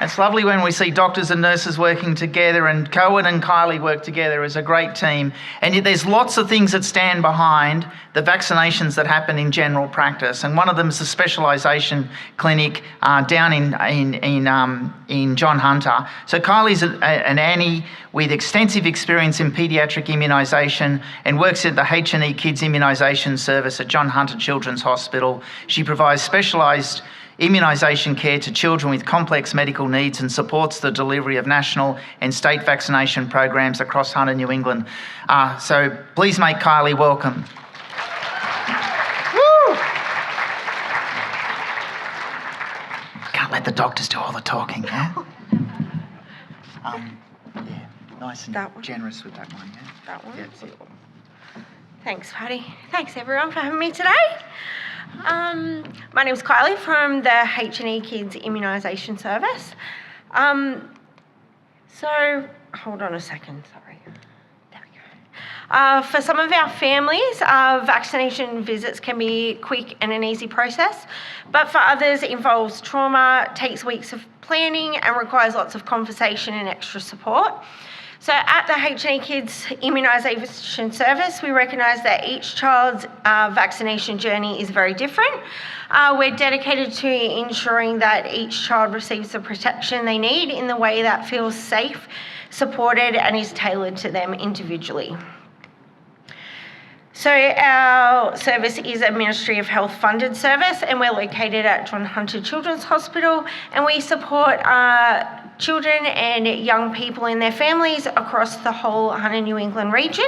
It's lovely when we see doctors and nurses working together, and Cohen and Kylie work together as a great team. And yet there's lots of things that stand behind the vaccinations that happen in general practice. And one of them is the specialisation clinic down in John Hunter. So Kylie's an Annie with extensive experience in paediatric immunisation and works at the H&E Kids Immunisation Service at John Hunter Children's Hospital. She provides specialised immunisation care to children with complex medical needs and supports the delivery of national and state vaccination programs across Hunter, New England. So please make Kylie welcome. Woo! Can't let the doctors do all the talking, yeah? Yeah, nice and generous with that one, yeah? That one? Yeah, Thanks, Patty. Thanks, everyone, for having me today. My name's Kylie from the H&E Kids Immunisation Service. So, hold on a second, sorry. There we go. For some of our families, vaccination visits can be quick and an easy process, but for others it involves trauma, takes weeks of planning and requires lots of conversation and extra support. So at the H&E Kids Immunisation Service, we recognise that each child's vaccination journey is very different. We're dedicated to ensuring that each child receives the protection they need in the way that feels safe, supported and is tailored to them individually. So our service is a Ministry of Health funded service, and we're located at John Hunter Children's Hospital, and we support children and young people and their families across the whole Hunter New England region.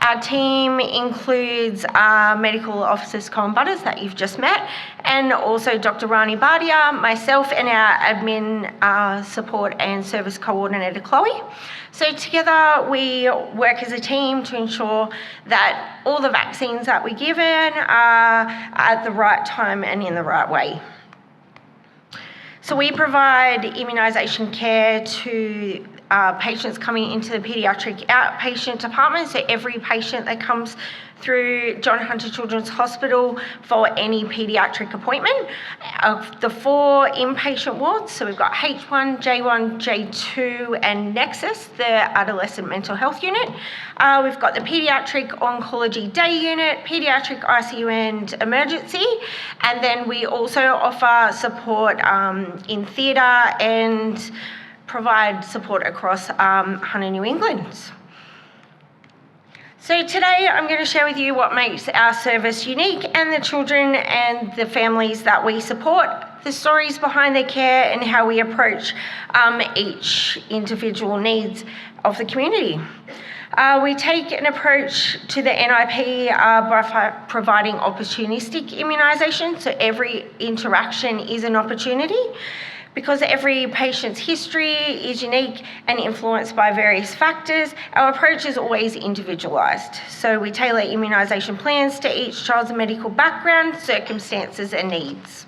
Our team includes Medical Officers Colin Butters that you've just met, and also Dr. Rani Bhatia, myself and our admin support and service coordinator Chloe. So together we work as a team to ensure that all the vaccines that we're given are at the right time and in the right way. So we provide immunisation care to patients coming into the paediatric outpatient department. So every patient that comes through John Hunter Children's Hospital for any paediatric appointment. Of the 4 inpatient wards, so we've got H1, J1, J2 and Nexus, the adolescent mental health unit. We've got the paediatric oncology day unit, paediatric ICU and emergency, and then we also offer support in theatre and provide support across Hunter, New England. So today I'm going to share with you what makes our service unique and the children and the families that we support, the stories behind their care and how we approach each individual needs of the community. We take an approach to the NIP by providing opportunistic immunisation, so every interaction is an opportunity. Because every patient's history is unique and influenced by various factors, our approach is always individualised. So we tailor immunisation plans to each child's medical background, circumstances and needs.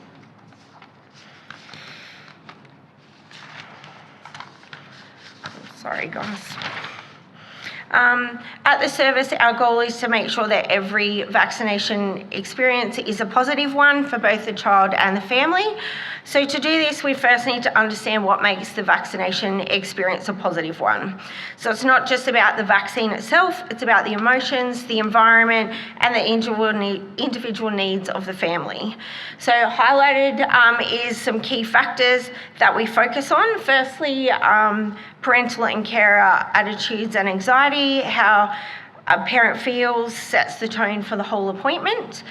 Sorry guys. At the service, our goal is to make sure that every vaccination experience is a positive one for both the child and the family. So to do this, we first need to understand what makes the vaccination experience a positive one. So it's not just about the vaccine itself, it's about the emotions, the environment, and the individual needs of the family. So highlighted is some key factors that we focus on. Firstly, parental and carer attitudes and anxiety, how a parent feels sets the tone for the whole appointment.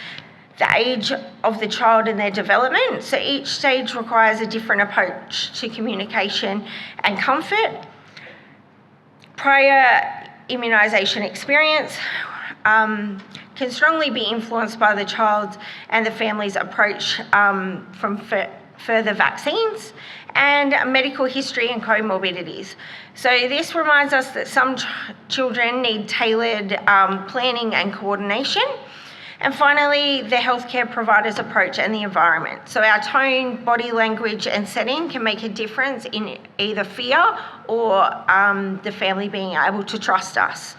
The age of the child and their development. So each stage requires a different approach to communication and comfort. Prior immunisation experience can strongly be influenced by the child and the family's approach from further vaccines, and medical history and comorbidities. So this reminds us that some children need tailored planning and coordination. And finally, the healthcare provider's approach and the environment. So our tone, body language and setting can make a difference in either fear or the family being able to trust us.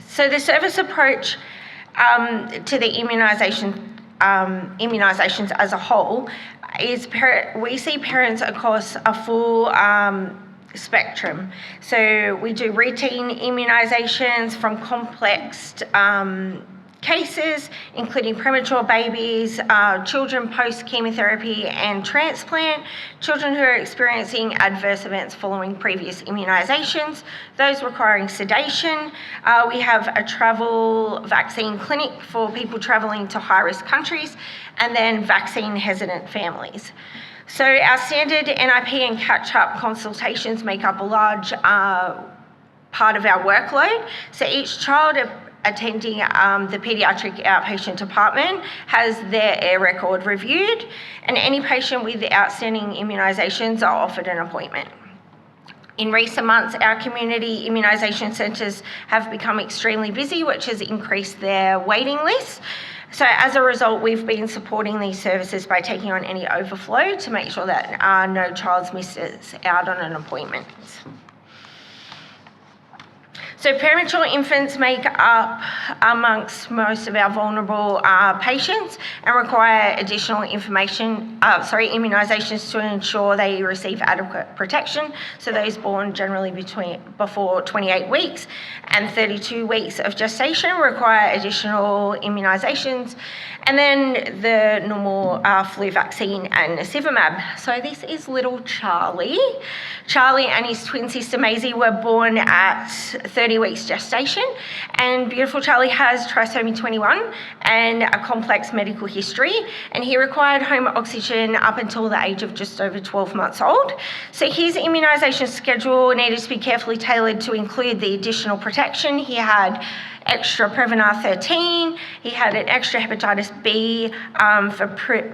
So the service approach to the immunisation immunisations as a whole is we see parents across a full spectrum. So we do routine immunisations from complex cases, including premature babies, children post-chemotherapy and transplant, children who are experiencing adverse events following previous immunisations, those requiring sedation. We have a travel vaccine clinic for people travelling to high-risk countries, and then vaccine-hesitant families. So our standard NIP and catch-up consultations make up a large part of our workload. So each child attending the paediatric outpatient department has their air record reviewed, and any patient with outstanding immunisations are offered an appointment. In recent months, our community immunisation centres have become extremely busy, which has increased their waiting list. So as a result, we've been supporting these services by taking on any overflow to make sure that no child misses out on an appointment. So premature infants make up amongst most of our vulnerable patients and require additional immunisations to ensure they receive adequate protection. So those born generally before 28 weeks and 32 weeks of gestation require additional immunisations. And then the normal flu vaccine and nirsevimab. So this is little Charlie. Charlie and his twin sister Maisie were born at 30 weeks gestation, and beautiful Charlie has trisomy 21 and a complex medical history, and he required home oxygen up until the age of just over 12 months old. So his immunisation schedule needed to be carefully tailored to include the additional protection. He had extra Prevnar 13, he had an extra hepatitis B for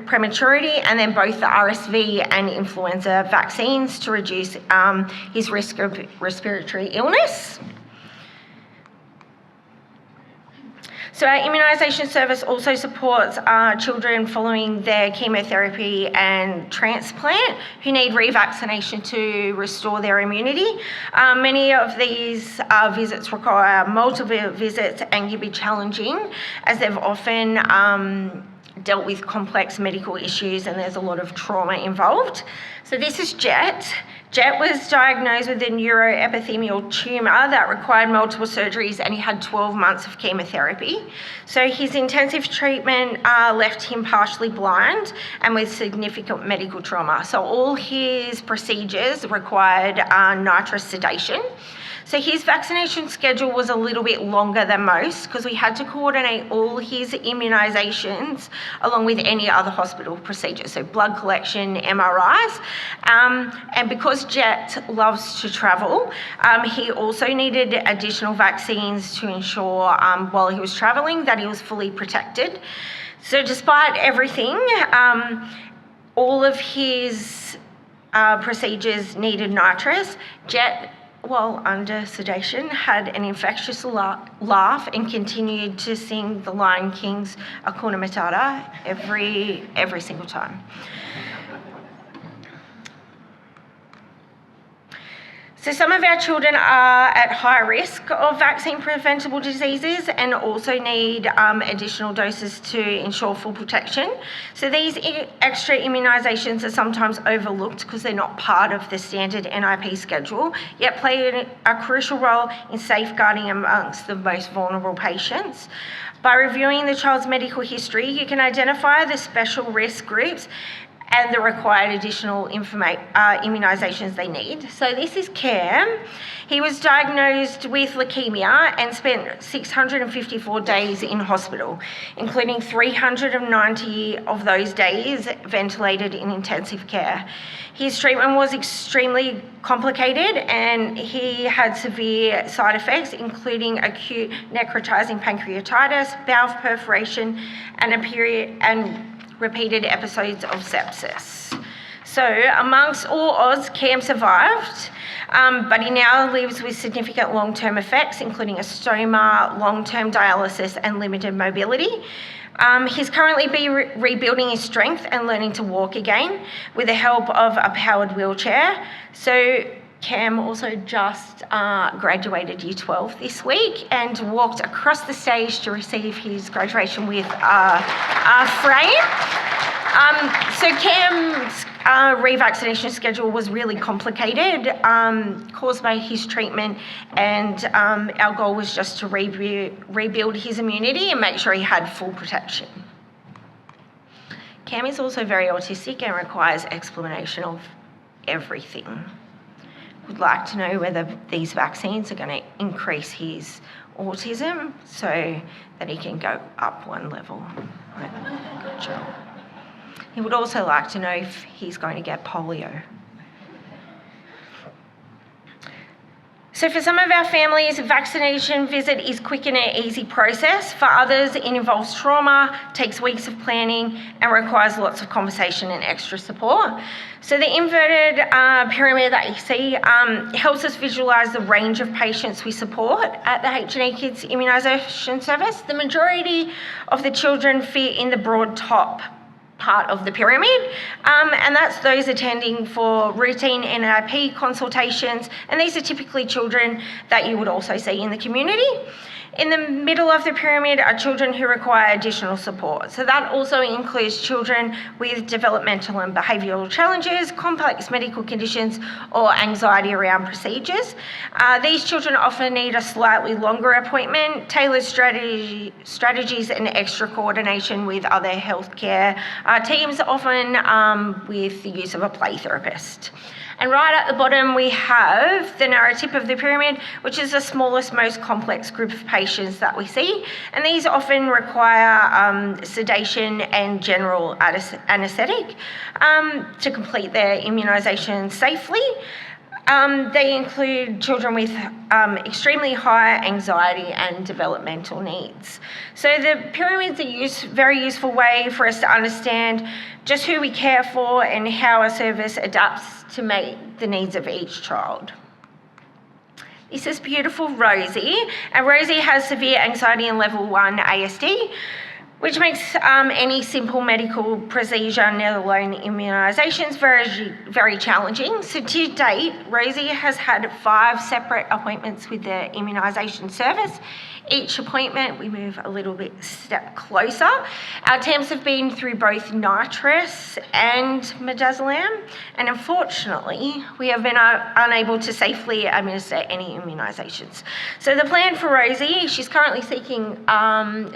prematurity, and then both the RSV and influenza vaccines to reduce his risk of respiratory illness. So our immunisation service also supports children following their chemotherapy and transplant who need revaccination to restore their immunity. Many of these visits require multiple visits and can be challenging, as they've often dealt with complex medical issues and there's a lot of trauma involved. So this is Jet. Jet was diagnosed with a neuroepithelial tumour that required multiple surgeries, and he had 12 months of chemotherapy. So his intensive treatment left him partially blind and with significant medical trauma. So all his procedures required nitrous sedation. So his vaccination schedule was a little bit longer than most because we had to coordinate all his immunisations along with any other hospital procedures, so blood collection, MRIs. And because Jet loves to travel, he also needed additional vaccines to ensure while he was travelling that he was fully protected. So despite everything, all of his procedures needed nitrous. Jet, while under sedation, had an infectious laugh and continued to sing the Lion King's Hakuna Matata every single time. So some of our children are at high risk of vaccine-preventable diseases and also need additional doses to ensure full protection. So these extra immunisations are sometimes overlooked because they're not part of the standard NIP schedule, yet play a crucial role in safeguarding amongst the most vulnerable patients. By reviewing the child's medical history, you can identify the special risk groups and the required additional immunisations they need. So this is Cam. He was diagnosed with leukemia and spent 654 days in hospital, including 390 of those days ventilated in intensive care. His treatment was extremely complicated and he had severe side effects, including acute necrotizing pancreatitis, valve perforation, and repeated episodes of sepsis. So amongst all odds, Cam survived, but he now lives with significant long-term effects, including a stoma, long-term dialysis, and limited mobility. He's currently rebuilding his strength and learning to walk again with the help of a powered wheelchair. So Cam also just graduated Year 12 this week and walked across the stage to receive his graduation with a frame. So Cam's revaccination schedule was really complicated, caused by his treatment, and our goal was just to rebuild his immunity and make sure he had full protection. Cam is also very autistic and requires explanation of everything. Would like to know whether these vaccines are going to increase his autism so that he can go up one level. Right. Good job. He would also like to know if he's going to get polio. So for some of our families, a vaccination visit is quick and an easy process. For others, it involves trauma, takes weeks of planning, and requires lots of conversation and extra support. So the inverted pyramid that you see helps us visualise the range of patients we support at the H&E Kids Immunisation Service. The majority of the children fit in the broad top part of the pyramid, and that's those attending for routine NIP consultations, and these are typically children that you would also see in the community. In the middle of the pyramid are children who require additional support. So that also includes children with developmental and behavioural challenges, complex medical conditions, or anxiety around procedures. These children often need a slightly longer appointment, tailored strategies and extra coordination with other healthcare teams, often with the use of a play therapist. And right at the bottom, we have the narrow tip of the pyramid, which is the smallest, most complex group of patients that we see. And these often require sedation and general anaesthetic to complete their immunisation safely. They include children with extremely high anxiety and developmental needs. So the pyramid's a very useful way for us to understand just who we care for and how our service adapts to meet the needs of each child. This is beautiful Rosie, and Rosie has severe anxiety and level 1 ASD, which makes any simple medical procedure, let alone immunisations, very challenging. So to date, Rosie has had 5 separate appointments with the immunisation service. Each appointment, we move a little bit step closer. Our teams have been through both nitrous and midazolam, and unfortunately, we have been unable to safely administer any immunisations. So the plan for Rosie, she's currently seeking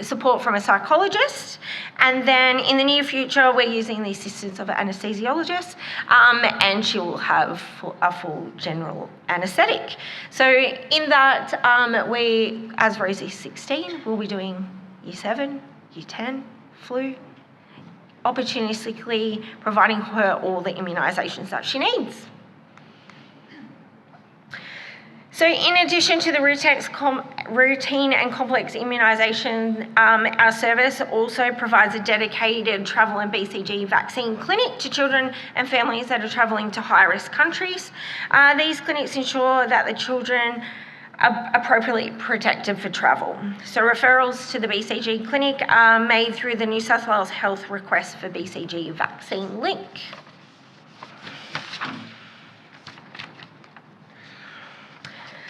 support from a psychologist, and then in the near future, we're using the assistance of an anaesthesiologist, and she will have a full general anaesthetic. So in that, we, as Rosie's 16, we'll be doing Year 7, Year 10, flu, opportunistically providing her all the immunisations that she needs. So in addition to the routine and complex immunisation, our service also provides a dedicated travel and BCG vaccine clinic to children and families that are travelling to high-risk countries. These clinics ensure that the children are appropriately protected for travel. So referrals to the BCG clinic are made through the New South Wales Health Request for BCG vaccine link.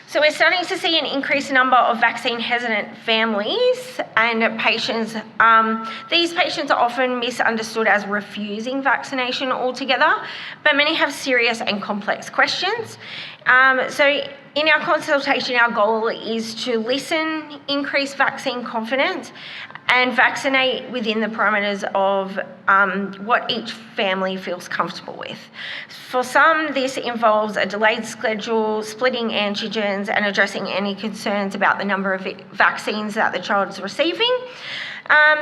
So we're starting to see an increased number of vaccine-hesitant families and patients. These patients are often misunderstood as refusing vaccination altogether, but many have serious and complex questions. So in our consultation, our goal is to listen, increase vaccine confidence, and vaccinate within the parameters of what each family feels comfortable with. For some, this involves a delayed schedule, splitting antigens, and addressing any concerns about the number of vaccines that the child is receiving.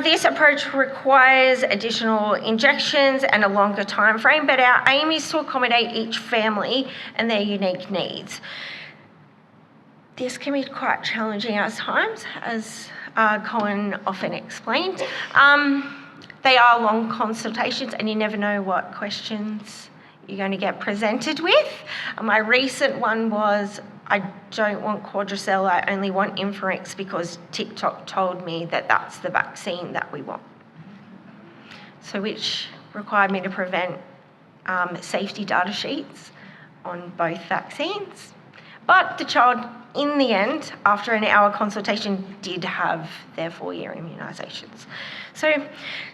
This approach requires additional injections and a longer time frame, but our aim is to accommodate each family and their unique needs. This can be quite challenging at times, as Colin often explained. They are long consultations and you never know what questions you're going to get presented with. My recent one was, I don't want Quadricell, I only want Inferex because TikTok told me that that's the vaccine that we want. So which required me to present safety data sheets on both vaccines. But the child, in the end, after an hour consultation, did have their 4-year immunisations. So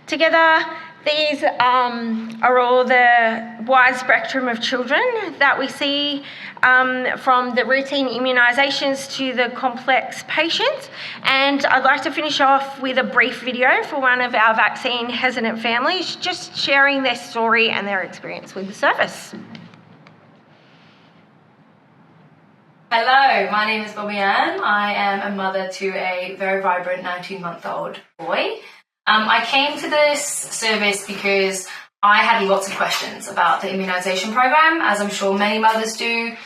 together, these are all the wide spectrum of children that we see, from the routine immunisations to the complex patients. And I'd like to finish off with a brief video for one of our vaccine hesitant families, just sharing their story and their experience with the service. Hello, my name is Bobby Ann. I am a mother to a very vibrant 19-month-old boy. I came to this service because I had lots of questions about the immunisation program, as I'm sure many mothers do.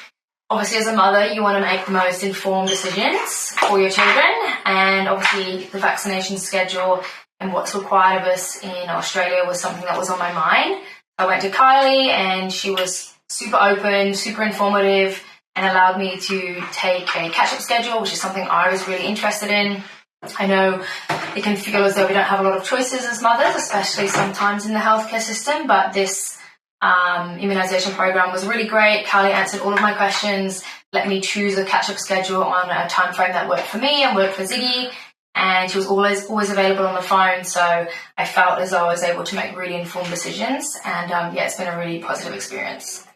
Obviously, as a mother, you want to make the most informed decisions for your children, and obviously the vaccination schedule and what's required of us in Australia was something that was on my mind. I went to Kylie and she was super open, super informative, and allowed me to take a catch-up schedule, which is something I was really interested in. I know it can feel as though we don't have a lot of choices as mothers, especially sometimes in the healthcare system, but this immunisation program was really great. Kylie answered all of my questions, let me choose a catch-up schedule on a time frame that worked for me and worked for Ziggy, and she was always available on the phone, so I felt as though I was able to make really informed decisions, and it's been a really positive experience.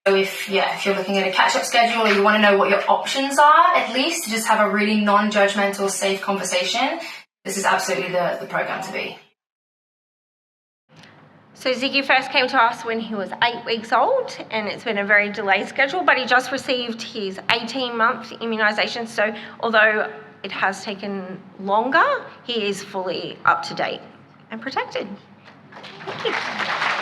So if you're looking at a catch-up schedule, or you want to know what your options are, at least to just have a really non-judgmental, safe conversation, this is absolutely the program to be. So Ziggy first came to us when he was 8 weeks old, and it's been a very delayed schedule, but he just received his 18-month immunisation, so although it has taken longer, he is fully up to date and protected. Thank you.